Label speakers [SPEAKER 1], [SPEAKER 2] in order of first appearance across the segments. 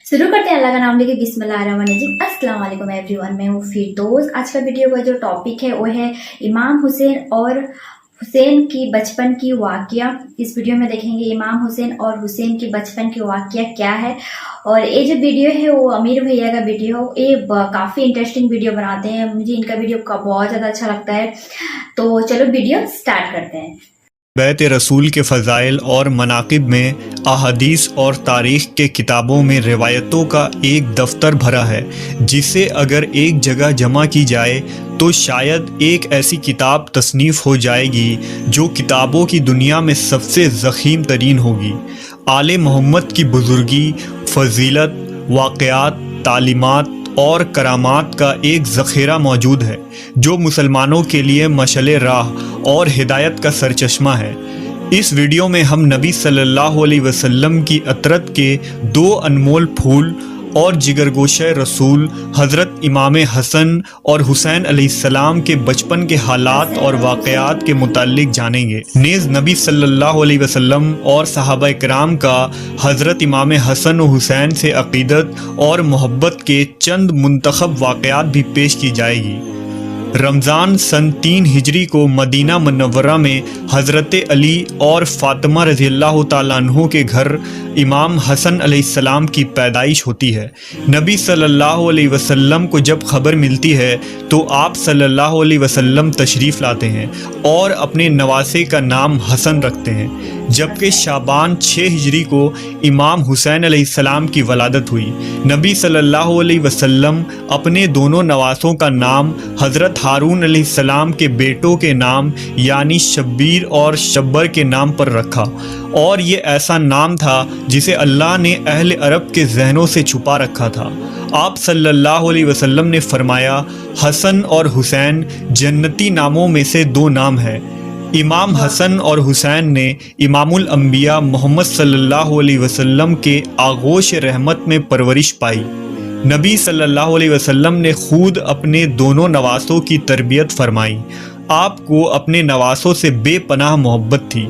[SPEAKER 1] शुरू करते हैं अल्लाह का नाम लेके बिस्मिल्लाहिर्रहमानिर्रहीम। अस्सलाम वालेकुम एवरीवन, मैं हूँ फिरदौस। आज का वीडियो का जो टॉपिक है वो है इमाम हुसैन और हुसैन की बचपन की वाक़या। इस वीडियो में देखेंगे इमाम हुसैन और हुसैन की बचपन की वाक़या क्या है। और ये जो वीडियो है वो अमीर भैया का वीडियो, ये काफ़ी इंटरेस्टिंग वीडियो बनाते हैं, मुझे इनका वीडियो बहुत ज़्यादा अच्छा लगता है। तो चलो वीडियो स्टार्ट करते हैं।
[SPEAKER 2] बैत रसूल के फ़ज़ाइल और मनाक़िब में अहादीस और तारीख़ के किताबों में रिवायतों का एक दफ्तर भरा है, जिसे अगर एक जगह जमा की जाए तो शायद एक ऐसी किताब तसनीफ़ हो जाएगी जो किताबों की दुनिया में सबसे ज़ख़ीम तरीन होगी। आले मोहम्मद की बुज़ुर्गी, फ़जीलत, वाक़यात, तालीमात और करामात का एक ज़ख़ीरा मौजूद है जो मुसलमानों के लिए मशअले राह और हिदायत का सरचश्मा है। इस वीडियो में हम नबी सल्लल्लाहु अलैहि वसल्लम की अतरत के दो अनमोल फूल और जिगरगोशे रसूल हज़रत इमाम हसन और हुसैन अलैहिस्सलाम के बचपन के हालात और वाक़यात के मुताल्लिक जानेंगे। नेज़ नबी सल्लल्लाहु अलैहि वसल्लम और सहाबा इकराम का हज़रत इमाम हसन और हुसैन से अक़ीदत और मोहब्बत के चंद मुंतखब वाक़यात भी पेश की जाएगी। रमज़ान सन 3 हिजरी को मदीना मुनव्वरा में हज़रत अली और फ़ातिमा रज़ियल्लाहु ताला अन्हु के घर इमाम हसन अलैहिस्सलाम की पैदाइश होती है। नबी सल्लल्लाहु अलैहि वसल्लम को जब खबर मिलती है तो आप सल्लल्लाहु अलैहि वसल्लम तशरीफ़ लाते हैं और अपने नवासे का नाम हसन रखते हैं, जबकि शाबान 6 हिजरी को इमाम हुसैन अलैहिस्सलाम की वलादत हुई। नबी सल्लल्लाहु अलैहि वसल्लम अपने दोनों नवासों का नाम हज़रत हारून अलैहिस्सलाम के बेटों के नाम यानी शब्बीर और शब्बर के नाम पर रखा, और ये ऐसा नाम था जिसे अल्लाह ने अहले अरब के जहनों से छुपा रखा था। आप सल्लल्लाहु अलैहि वसल्लम ने फरमाया, हसन और हुसैन जन्नती नामों में से दो नाम हैं। इमाम हसन और हुसैन ने इमामुल अंबिया मोहम्मद सल्लल्लाहु अलैहि वसल्लम के आगोश रहमत में परवरिश पाई। नबी सल्लल्लाहु अलैहि वसल्लम ने खुद अपने दोनों नवासों की तरबियत फरमाई। आपको अपने नवासों से बेपनाह मोहब्बत थी।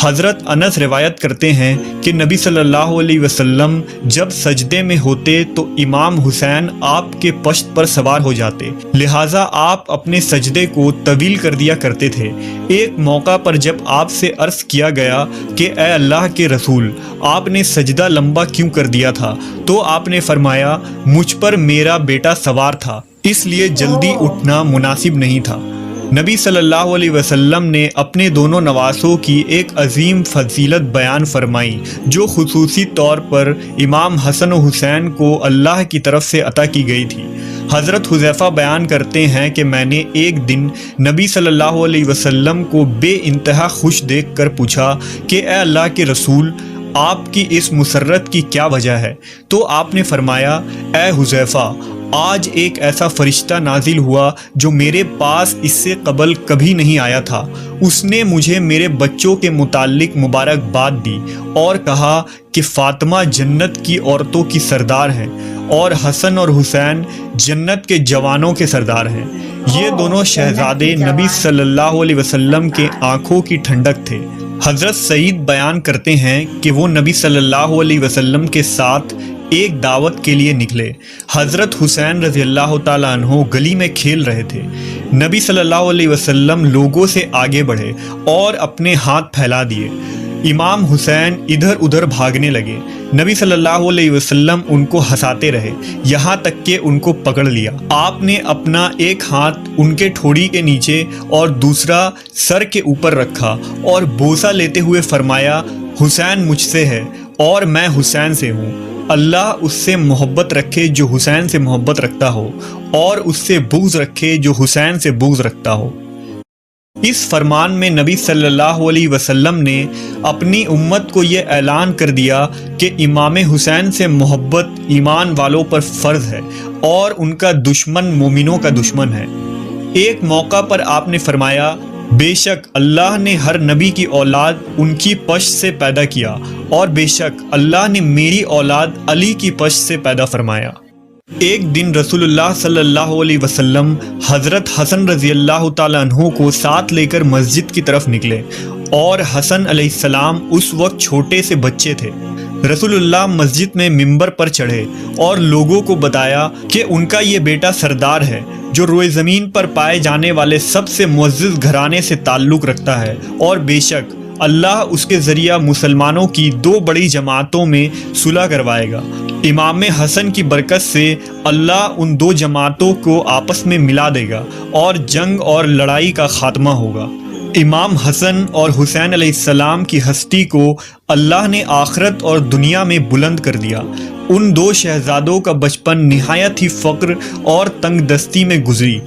[SPEAKER 2] हज़रत अनस रिवायत करते हैं कि नबी सल्लल्लाहु अलैहि वसल्लम जब सजदे में होते तो इमाम हुसैन आपके पश्त पर सवार हो जाते, लिहाजा आप अपने सजदे को तवील कर दिया करते थे। एक मौका पर जब आपसे अर्ज़ किया गया कि ए अल्लाह के रसूल, आपने सजदा लंबा क्यों कर दिया था, तो आपने फरमाया, मुझ पर मेरा बेटा सवार था, इसलिए जल्दी उठना मुनासिब नहीं था। नबी सल्लल्लाहु अलैहि वसल्लम ने अपने दोनों नवासों की एक अजीम फजीलत बयान फरमाई जो खुसूसी तौर पर इमाम हसन और हुसैन को अल्लाह की तरफ से अता की गई थी। हज़रत हुज़ैफ़ा बयान करते हैं कि मैंने एक दिन नबी सल्लल्लाहु अलैहि वसल्लम को बेइंतहा खुश देखकर पूछा कि ए अल्लाह के रसूल, आपकी इस मुसर्रत की क्या वजह है? तो आपने फरमाया, ए हुज़ैफ़ा, आज एक ऐसा फरिश्ता नाजिल हुआ जो मेरे पास इससे कबल कभी नहीं आया था। उसने मुझे मेरे बच्चों के मुताल्लिक मुबारकबाद दी और कहा कि फ़ातिमा जन्नत की औरतों की सरदार हैं और हसन और हुसैन जन्नत के जवानों के सरदार हैं। ये दोनों शहजादे नबी सल्लल्लाहु अलैहि वसल्लम के आँखों की ठंडक थे। हज़रत सईद बयान करते हैं कि वो नबी सल्लल्लाहु अलैहि वसल्लम के साथ एक दावत के लिए निकले। हज़रत हुसैन रज़ियल्लाहु ताला अन्हु गली में खेल रहे थे। नबी सल्लल्लाहु अलैहि वसल्लम लोगों से आगे बढ़े और अपने हाथ फैला दिए। इमाम हुसैन इधर उधर भागने लगे। नबी सल्लल्लाहु अलैहि वसल्लम उनको हंसाते रहे, यहाँ तक कि उनको पकड़ लिया। आपने अपना एक हाथ उनके ठोड़ी के नीचे और दूसरा सर के ऊपर रखा और बोसा लेते हुए फरमाया, हुसैन मुझसे है और मैं हुसैन से हूँ। अल्लाह उससे मोहब्बत रखे जो हुसैन से मोहब्बत रखता हो और उससे बुग़्ज़ रखे जो हुसैन से बुग़्ज़ रखता हो। इस फरमान में नबी सल्लल्लाहु अलैहि वसल्लम ने अपनी उम्मत को ये ऐलान कर दिया कि इमाम हुसैन से मोहब्बत ईमान वालों पर फ़र्ज़ है और उनका दुश्मन मोमिनों का दुश्मन है। एक मौका पर आपने फरमाया, बेशक अल्लाह ने हर नबी की औलाद उनकी पश्त से पैदा किया और बेशक अल्लाह ने मेरी औलाद अली की पश्त से पैदा फरमाया। एक दिन रसूलुल्लाह सल्लल्लाहु अलैहि वसल्लम हज़रत हसन रज़ियल्लाहु ताला अन्हु को साथ लेकर मस्जिद की तरफ निकले और हसन अलैहिस्सलाम उस वक्त छोटे से बच्चे थे। रसूलुल्लाह मस्जिद में मिंबर पर चढ़े और लोगों को बताया कि उनका ये बेटा सरदार है जो रोए ज़मीन पर पाए जाने वाले सबसे मुअज़्ज़ज़ घराने से ताल्लुक़ रखता है, और बेशक अल्लाह उसके ज़रिया मुसलमानों की दो बड़ी जमातों में सुलह करवाएगा। इमाम हसन की बरकत से अल्लाह उन दो जमातों को आपस में मिला देगा और जंग और लड़ाई का खात्मा होगा। इमाम हसन और हुसैन अलैहिस्सलाम की हस्ती को अल्लाह ने आखिरत और दुनिया में बुलंद कर दिया। उन दो शहजादों का बचपन निहायत ही फ़क्र और तंगदस्ती में गुजरी।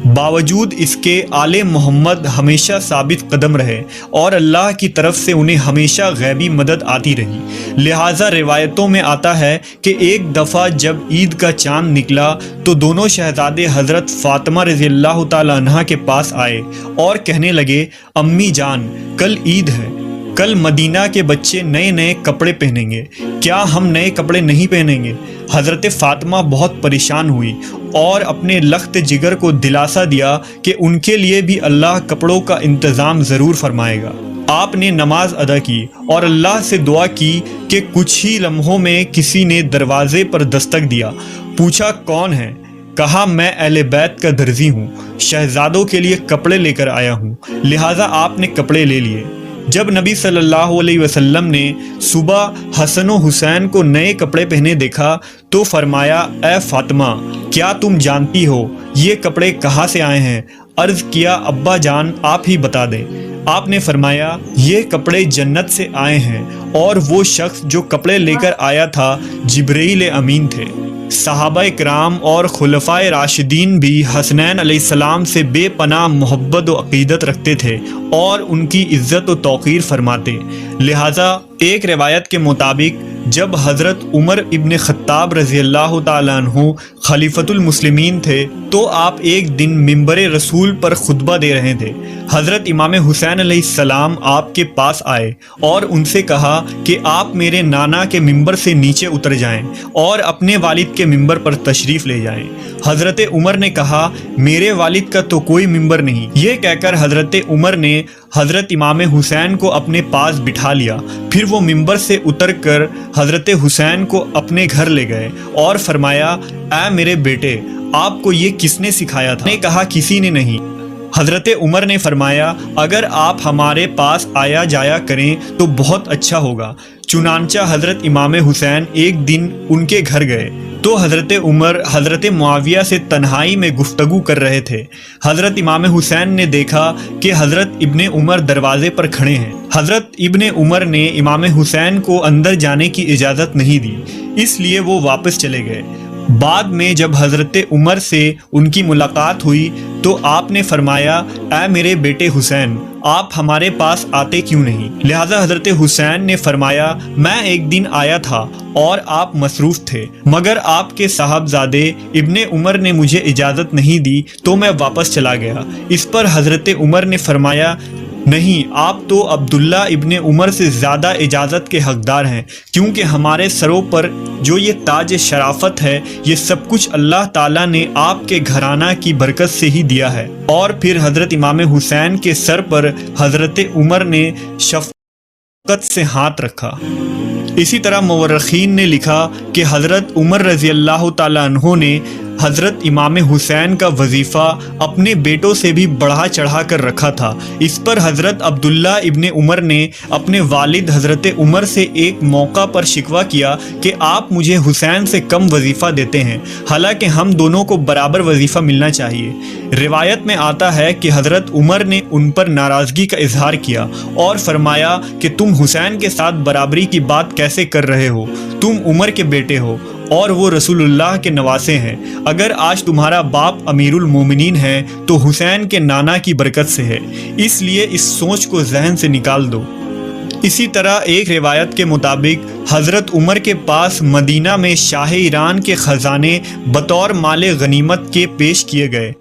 [SPEAKER 2] बावजूद इसके आले मोहम्मद हमेशा साबित कदम रहे और अल्लाह की तरफ से उन्हें हमेशा गैबी मदद आती रही। लिहाजा रिवायतों में आता है कि एक दफ़ा जब ईद का चांद निकला तो दोनों शहजादे हज़रत फ़ातिमा रज़ियल्लाहु ताला अन्हा के पास आए और कहने लगे, अम्मी जान, कल ईद है, कल मदीना के बच्चे नए नए कपड़े पहनेंगे, क्या हम नए कपड़े नहीं पहनेंगे? हज़रत फ़ातिमा बहुत परेशान हुई और अपने लख्त जिगर को दिलासा दिया कि उनके लिए भी अल्लाह कपड़ों का इंतज़ाम ज़रूर फरमाएगा। आपने नमाज अदा की और अल्लाह से दुआ की कि कुछ ही लम्हों में किसी ने दरवाज़े पर दस्तक दिया। पूछा, कौन है? कहा, मैं अहले बैत का दर्जी हूँ, शहजादों के लिए कपड़े लेकर आया हूँ। लिहाजा आपने कपड़े ले लिए। जब नबी सल्लल्लाहु अलैहि वसल्लम ने सुबह हसन और हुसैन को नए कपड़े पहने देखा तो फरमाया, ए फातिमा, क्या तुम जानती हो ये कपड़े कहाँ से आए हैं? अर्ज़ किया, अब्बा जान, आप ही बता दें। आपने फरमाया, ये कपड़े जन्नत से आए हैं और वो शख्स जो कपड़े लेकर आया था जिब्रील अमीन थे। सहाबा इकराम और खुलफाए राशिदीन भी हसनैन अलैहिस्सलाम से बेपनाह मोहब्बत व अक़ीदत रखते थे और उनकी इज़्ज़त व तौक़ीर फरमाते। लिहाजा एक रिवायत के मुताबिक जब हज़रत उमर इब्न ख़त्ताब रज़ियल्लाहु ताला अन्हु खलीफतुल मुस्लिमीन थे तो आप एक दिन मिंबर रसूल पर खुतबा दे रहे थे। हज़रत इमाम हुसैन अलैहिस्सलाम आपके पास आए और उनसे कहा कि आप मेरे नाना के मिंबर से नीचे उतर जाएं और अपने वालिद के मिंबर पर तशरीफ़ ले जाएं। हज़रत उमर ने कहा, मेरे वालिद का तो कोई मिंबर नहीं। ये कहकर हज़रत उमर ने हज़रत इमाम हुसैन को अपने पास बिठा लिया। फिर वो मिंबर से उतर कर हज़रत हुसैन को अपने घर ले गए और फरमाया, ऐ मेरे बेटे, आपको ये किसने सिखाया था? ने कहा, किसी ने नहीं। हज़रत उमर ने फरमाया, अगर आप हमारे पास आया जाया करें तो बहुत अच्छा होगा। चुनांचा हज़रत इमाम हुसैन एक दिन उनके घर गए तो हज़रत उमर हज़रत मुआविया से तन्हाई में गुफ्तगू कर रहे थे। हज़रत इमाम हुसैन ने देखा कि हज़रत इब्ने उमर दरवाज़े पर खड़े हैं। हज़रत इब्ने उमर ने इमाम हुसैन को अंदर जाने की इजाज़त नहीं दी, इसलिए वो वापस चले गए। बाद में जब हज़रत उमर से उनकी मुलाकात हुई तो आपने फरमाया, ऐ मेरे बेटे हुसैन, आप हमारे पास आते क्यों नहीं? लिहाजा हज़रत हुसैन ने फरमाया, मैं एक दिन आया था और आप मसरूफ़ थे, मगर आपके साहबजादे इब्ने उमर ने मुझे इजाज़त नहीं दी तो मैं वापस चला गया। इस पर हज़रत उमर ने फरमाया, नहीं, आप तो अब्दुल्ला इब्ने उमर से ज़्यादा इजाज़त के हकदार हैं, क्योंकि हमारे सरों पर जो ये ताज शराफत है ये सब कुछ अल्लाह ताला ने आपके घराना की बरकत से ही दिया है। और फिर हज़रत इमाम हुसैन के सर पर हज़रत उमर ने शफ़क़त से हाथ रखा। इसी तरह मुवर्रिखीन ने लिखा कि हज़रत उमर रज़ियल्लाहु ताला अन्हु ने हज़रत इमाम हुसैन का वजीफ़ा अपने बेटों से भी बढ़ा चढ़ा कर रखा था। इस पर हज़रत अब्दुल्ला इब्ने उमर ने अपने वालिद हज़रत उमर से एक मौका पर शिकवा किया कि आप मुझे हुसैन से कम वजीफ़ा देते हैं, हालांकि हम दोनों को बराबर वजीफ़ा मिलना चाहिए। रिवायत में आता है कि हज़रत उमर ने उन पर नाराज़गी का इजहार किया और फरमाया कि तुम हुसैन के साथ बराबरी की बात कैसे कर रहे हो? तुम उमर के बेटे हो और वो रसूलुल्लाह के नवासे हैं। अगर आज तुम्हारा बाप अमीरुल मोमिनीन है तो हुसैन के नाना की बरकत से है, इसलिए इस सोच को जहन से निकाल दो। इसी तरह एक रिवायत के मुताबिक हज़रत उमर के पास मदीना में शाह ईरान के ख़जाने बतौर माले गनीमत के पेश किए गए।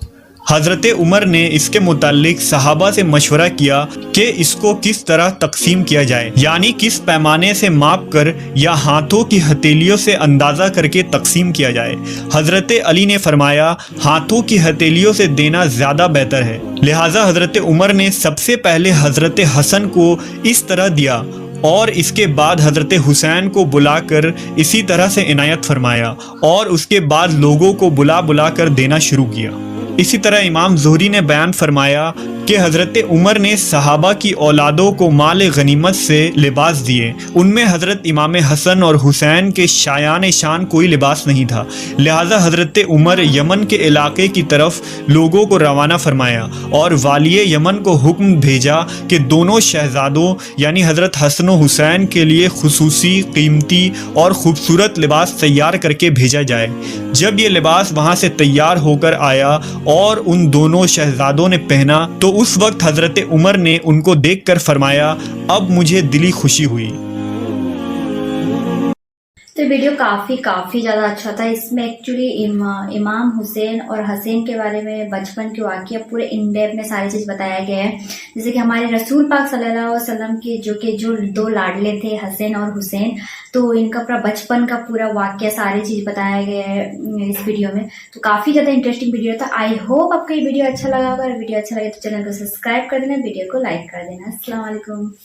[SPEAKER 2] हज़रत उमर ने इसके मुताल्लिक सहाबा से मशवरा किया कि इसको किस तरह तकसीम किया जाए, यानी किस पैमाने से माप कर या हाथों की हथेलियों से अंदाज़ा करके तकसीम किया जाए। हज़रत अली ने फरमाया, हाथों की हथेलियों से देना ज़्यादा बेहतर है। लिहाजा हज़रत उमर ने सबसे पहले हज़रत हसन को इस तरह दिया اور اس کے بعد حضرت حسین کو بلا کر اسی طرح سے عنایت فرمایا اور اس کے بعد لوگوں کو بلا کر دینا شروع کیا۔ اسی طرح امام زہری نے بیان فرمایا کہ حضرت عمر نے صحابہ کی اولادوں کو مال غنیمت سے لباس دیے، ان میں حضرت امام حسن اور حسین کے شایان شان کوئی لباس نہیں تھا، لہٰذا حضرت عمر یمن کے علاقے کی طرف لوگوں کو روانہ فرمایا اور والی یمن کو حکم بھیجا کہ دونوں شہزادوں یعنی حضرت حسن و حسین کے لیے خصوصی قیمتی اور خوبصورت لباس تیار کر کے بھیجا جائے۔ جب یہ لباس وہاں سے تیار ہو کر آیا اور ان دونوں شہزادوں نے پہنا تو اس وقت حضرت عمر نے ان کو دیکھ کر فرمایا، اب مجھے دلی خوشی ہوئی۔
[SPEAKER 1] تو ویڈیو کافی زیادہ اچھا تھا۔ اس میں ایکچولی امام حسین اور حسین کے بارے میں بچپن کے واقعہ پورے ان ڈیپ میں ساری چیز بتایا گیا ہے، جیسے کہ ہمارے رسول پاک صلی اللہ علیہ وسلم کے جو دو لاڈلے تھے حسین اور حسین، تو ان کا پورا بچپن کا پورا واقعہ ساری چیز بتایا گیا ہے اس ویڈیو میں۔ تو کافی زیادہ انٹرسٹنگ ویڈیو تھا۔ آئی ہوپ آپ کو یہ ویڈیو اچھا لگا ہوگا۔ ویڈیو اچھا لگے تو چینل کو سبسکرائب کر دینا، ویڈیو کو لائک کر دینا۔ السلام علیکم۔